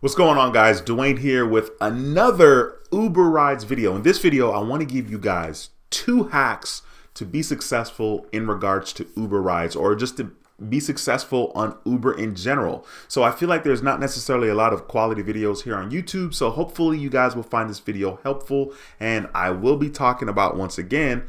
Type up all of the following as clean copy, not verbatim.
What's going on, guys? Duane here with another Uber Rides video. In this video, I want to give you guys 2 hacks to be successful in regards to Uber Rides, or just to be successful on Uber in general. So I feel like there's not necessarily a lot of quality videos here on YouTube, so hopefully you guys will find this video helpful, and I will be talking about, once again,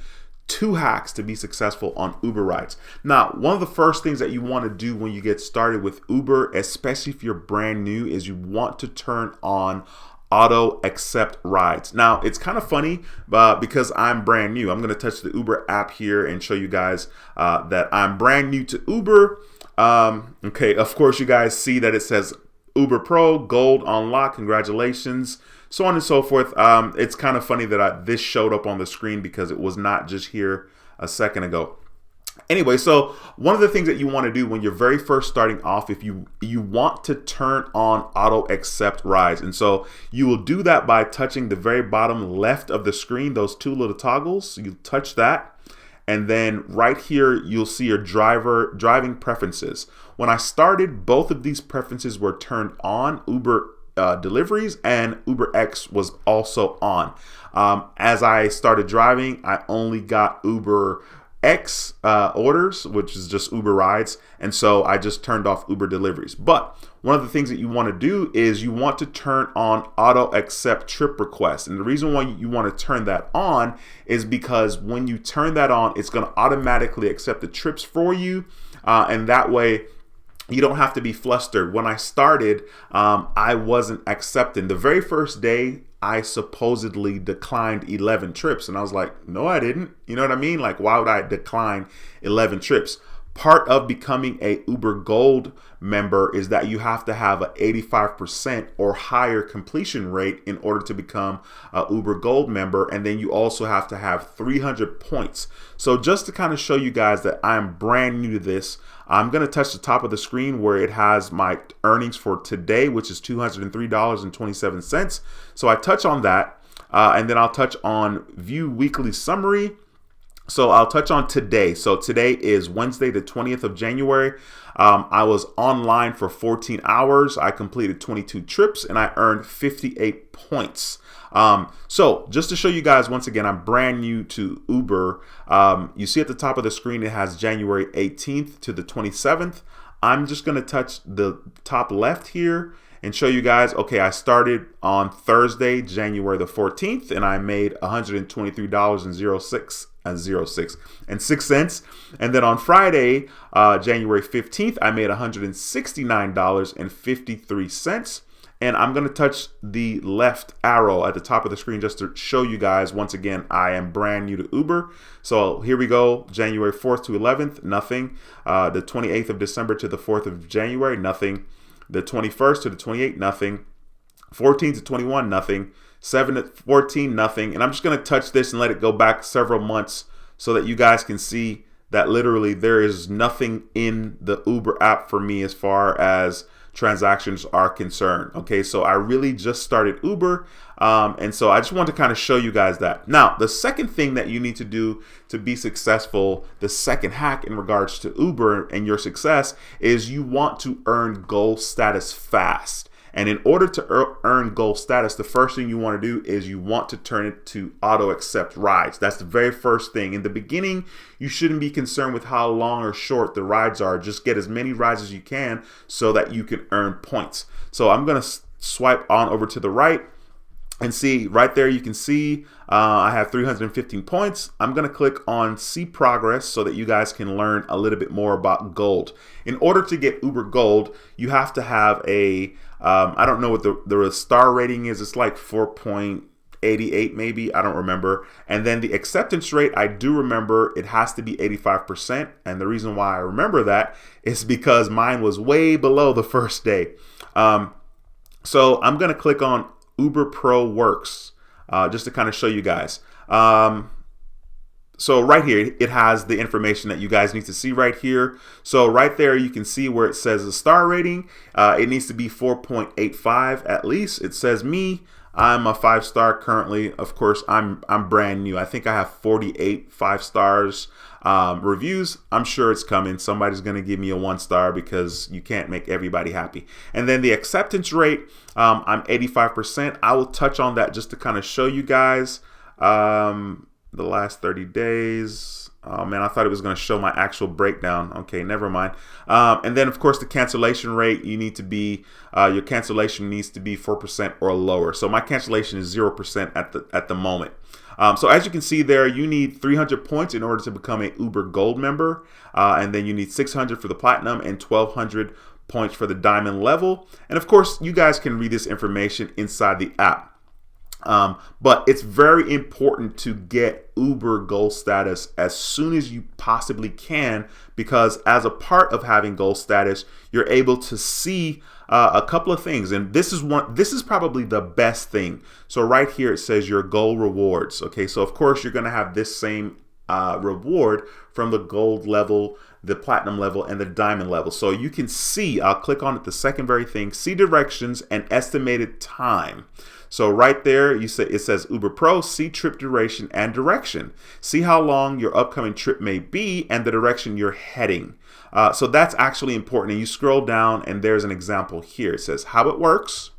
2 hacks to be successful on Uber Rides. Now, one of the first things that you want to do when you get started with Uber, especially if you're brand new, is you want to turn on auto accept rides. Now, it's kind of funny because I'm brand new. I'm going to touch the Uber app here and show you guys that I'm brand new to Uber. Okay, of course, you guys see that it says Uber Pro, Gold Unlock, congratulations, so on and so forth. It's kind of funny that this showed up on the screen because it was not just here a second ago. Anyway, so one of the things that you want to do when you're very first starting off, if you want to turn on auto accept rides, and so you will do that by touching the very bottom left of the screen, those 2 little toggles. You touch that, and then right here you'll see your driving preferences. When I started, both of these preferences were turned on. Uber deliveries and uberx was also on. As I started driving, I only got uberx orders, which is just Uber rides, and so I just turned off Uber deliveries. But one of the things that you want to do is you want to turn on auto accept trip requests, and the reason why you want to turn that on is because when you turn that on, it's going to automatically accept the trips for you, and that way you don't have to be flustered. When I started, I wasn't accepting. The very first day, I supposedly declined 11 trips. And I was like, no, I didn't. You know what I mean? Like, why would I decline 11 trips? Part of becoming a Uber Gold member is that you have to have an 85% or higher completion rate in order to become a Uber Gold member. And then you also have to have 300 points. So just to kind of show you guys that I'm brand new to this, I'm going to touch the top of the screen where it has my earnings for today, which is $203.27. So I touch on that, and then I'll touch on view weekly summary. So I'll touch on today. So today is Wednesday, the 20th of January. I was online for 14 hours. I completed 22 trips and I earned 58 points. So just to show you guys, once again, I'm brand new to Uber. You see at the top of the screen, it has January 18th to the 27th. I'm just going to touch the top left here and show you guys, okay, I started on Thursday, January the 14th, and I made $123.06 and 6 cents. And then on Friday, January 15th, I made $169.53. And I'm going to touch the left arrow at the top of the screen just to show you guys, once again, I am brand new to Uber. So here we go, January 4th to 11th, nothing. The 28th of December to the 4th of January, nothing. The 21st to the 28th, nothing. 14 to 21, nothing. 7 to 14, nothing. And I'm just going to touch this and let it go back several months so that you guys can see that literally there is nothing in the Uber app for me as far as transactions are concerned. Okay, so I really just started Uber, and so I just want to kind of show you guys that. Now, the second thing that you need to do to be successful, the second hack in regards to Uber and your success, is you want to earn gold status fast. And in order to earn gold status, the first thing you want to do is you want to turn it to auto accept rides. That's the very first thing. In the beginning, you shouldn't be concerned with how long or short the rides are. Just get as many rides as you can so that you can earn points. So I'm going to swipe on over to the right and see right there, you can see I have 315 points. I'm going to click on see progress so that you guys can learn a little bit more about gold. In order to get Uber Gold, you have to have a I don't know what the star rating is. It's like 4.88 maybe. I don't remember. And then the acceptance rate, I do remember it has to be 85%. And the reason why I remember that is because mine was way below the first day. So I'm going to click on Uber Pro Works just to kind of show you guys. So right here, it has the information that you guys need to see right here. So right there, you can see where it says the star rating. It needs to be 4.85 at least. It says me. I'm a 5-star currently. Of course, I'm brand new. I think I have 48 5-stars reviews. I'm sure it's coming. Somebody's going to give me a 1-star because you can't make everybody happy. And then the acceptance rate, I'm 85%. I will touch on that just to kind of show you guys. The last 30 days. Oh man, I thought it was going to show my actual breakdown. Okay, never mind. And then of course the cancellation rate, you need to be, your cancellation needs to be 4% or lower. So my cancellation is 0% at the moment. So as you can see there, you need 300 points in order to become a Uber Gold member. And then you need 600 for the Platinum and 1,200 points for the Diamond level. And of course, you guys can read this information inside the app. But it's very important to get Uber Gold status as soon as you possibly can, because as a part of having Gold status, you're able to see a couple of things. And this is probably the best thing. So right here, it says your Gold rewards. Okay, so of course, you're going to have this same reward from the Gold level, the Platinum level, and the Diamond level. So you can see, I'll click on it, the second very thing, see directions and estimated time. So right there, it says Uber Pro, see trip duration and direction. See how long your upcoming trip may be and the direction you're heading. So that's actually important. And you scroll down and there's an example here. It says how it works.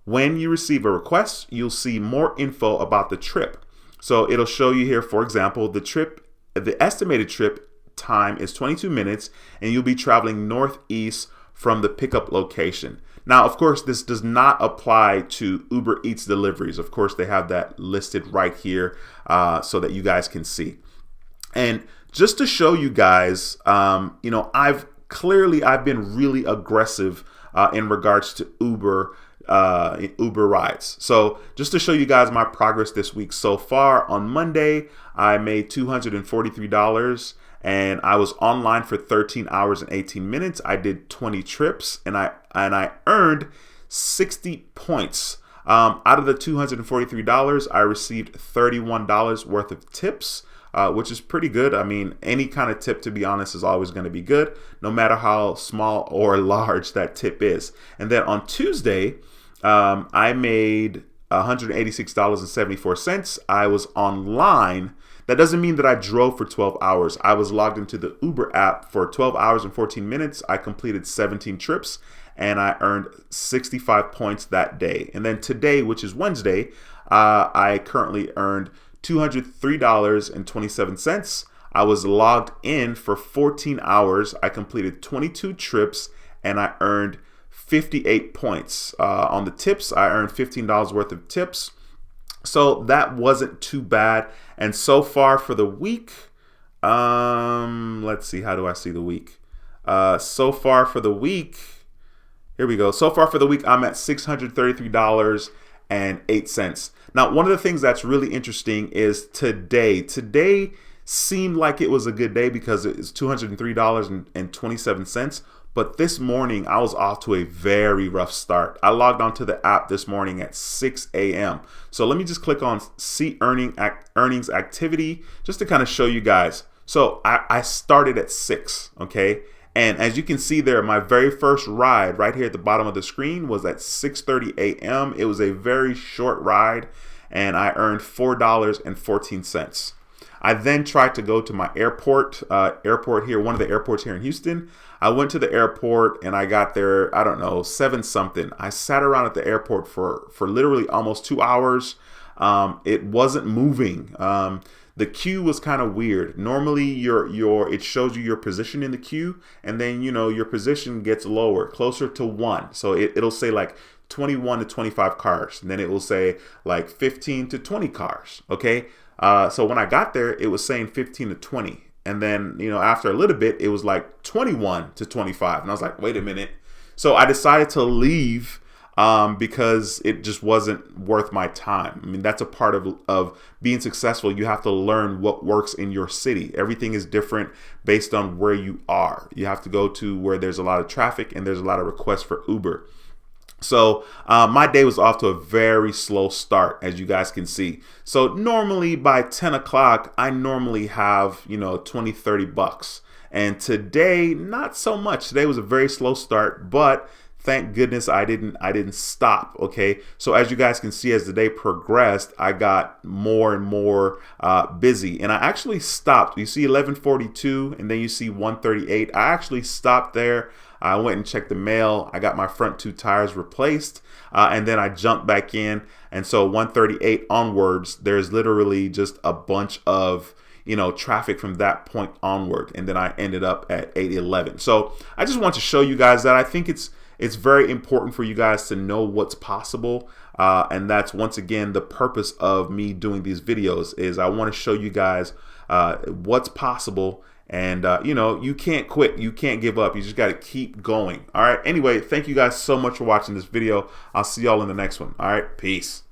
When you receive a request, you'll see more info about the trip. So it'll show you here, for example, the estimated trip time is 22 minutes and you'll be traveling northeast from the pickup location. Now, of course, this does not apply to Uber Eats deliveries. Of course, they have that listed right here so that you guys can see. And just to show you guys, you know, I've been really aggressive in regards to Uber rides. So just to show you guys my progress this week so far, on Monday, I made $243. And I was online for 13 hours and 18 minutes. I did 20 trips and I earned 60 points. Out of the $243, I received $31 worth of tips, which is pretty good. I mean, any kind of tip, to be honest, is always going to be good, no matter how small or large that tip is. And then on Tuesday, I made $186.74. I was online. That doesn't mean that I drove for 12 hours. I was logged into the Uber app for 12 hours and 14 minutes. I completed 17 trips and I earned 65 points that day. And then today, which is Wednesday, I currently earned $203.27. I was logged in for 14 hours. I completed 22 trips and I earned 58 points. On the tips, I earned $15 worth of tips. So that wasn't too bad. And so far for the week, let's see, how do I see the week? So far for the week, here we go. So far for the week, I'm at $633.08. Now, one of the things that's really interesting is today. Today seemed like it was a good day because it's $203.27. But this morning, I was off to a very rough start. I logged onto the app this morning at 6 a.m. So let me just click on see earnings activity just to kind of show you guys. So I started at 6, okay? And as you can see there, my very first ride right here at the bottom of the screen was at 6:30 a.m. It was a very short ride and I earned $4.14. I then tried to go to my airport here, one of the airports here in Houston. I went to the airport and I got there, I don't know, 7 something. I sat around at the airport for literally almost 2 hours. It wasn't moving. The queue was kind of weird. Normally it shows you your position in the queue and then, you know, your position gets lower, closer to 1. So it'll say like 21 to 25 cars. And then it will say like 15 to 20 cars. Okay. So when I got there, it was saying 15 to 20. And then, you know, after a little bit, it was like 21 to 25. And I was like, wait a minute. So I decided to leave because it just wasn't worth my time. I mean, that's a part of being successful. You have to learn what works in your city. Everything is different based on where you are. You have to go to where there's a lot of traffic and there's a lot of requests for Uber. So my day was off to a very slow start, as you guys can see. So normally by 10 o'clock, I normally have, 20, 30 bucks. And today, not so much. Today was a very slow start, but thank goodness I didn't stop. Okay, so as you guys can see, as the day progressed, I got more and more busy, and I actually stopped. You see 11:42, and then you see 1:38. I actually stopped there. I went and checked the mail. I got my front 2 tires replaced, and then I jumped back in. And so 1:38 onwards, there's literally just a bunch of traffic from that point onward, and then I ended up at 8:11. So I just want to show you guys that I think it's very important for you guys to know what's possible, and that's once again the purpose of me doing these videos. Is I want to show you guys what's possible, and you can't quit, you can't give up, you just got to keep going. All right, anyway, thank you guys so much for watching this video. I'll see y'all in the next one. All right, peace.